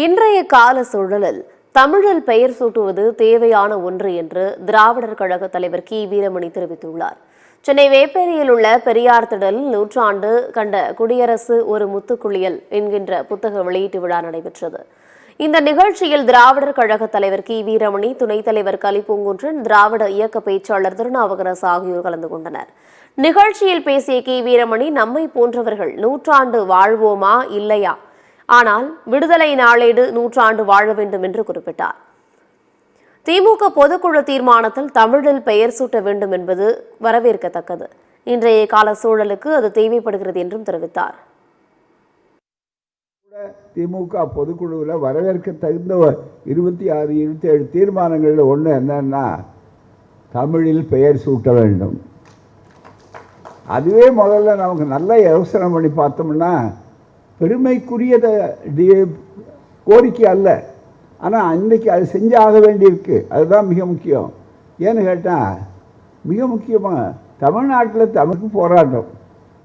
இன்றைய கால சூழலில் தமிழில் பெயர் சூட்டுவது தேவையான ஒன்று என்று திராவிடர் கழக தலைவர் கி வீரமணி தெரிவித்துள்ளார். சென்னை வேப்பேரியில் உள்ள பெரியார் திடலில் 100 ஆண்டு கண்ட குடியரசு ஒரு முத்துக்குளியல் என்கின்ற புத்தக வெளியீட்டு விழா நடைபெற்றது. இந்த நிகழ்ச்சியில் திராவிடர் கழக தலைவர் கி வீரமணி, துணைத் தலைவர் கலிப்பூங்குன்றன், திராவிட இயக்க பேச்சாளர் திருநாவுக்கரசு ஆகியோர் கலந்து கொண்டனர். நிகழ்ச்சியில் பேசிய கி வீரமணி, நம்மை போன்றவர்கள் 100 ஆண்டு வாழ்வோமா இல்லையா, ஆனால் விடுதலை நாளேடு 100 ஆண்டு வாழ வேண்டும் என்று குறிப்பிட்டார். திமுக பொதுக்குழு தீர்மானத்தில் தமிழில் பெயர் சூட்ட வேண்டும் என்பது வரவேற்கத்தக்கது. இன்றைய கால சூழலுக்கு அது தேவைப்படுகிறது என்றும் தெரிவித்தார். திமுக பொதுக்குழுவில் வரவேற்க தகுந்த 26, 27 தீர்மானங்களில் ஒன்று என்னன்னா, தமிழில் பெயர் சூட்ட வேண்டும். அதுவே முதல்ல நமக்கு நல்ல யோசனை பண்ணி பார்த்தோம்னா பெருமைக்குரிய கோரிக்கை அல்ல, ஆனால் அன்றைக்கி அது செஞ்சாக வேண்டியிருக்கு. அதுதான் மிக முக்கியம். ஏன்னு கேட்டால், மிக முக்கியமாக தமிழ்நாட்டில் தமிழுக்கு போராட்டம்.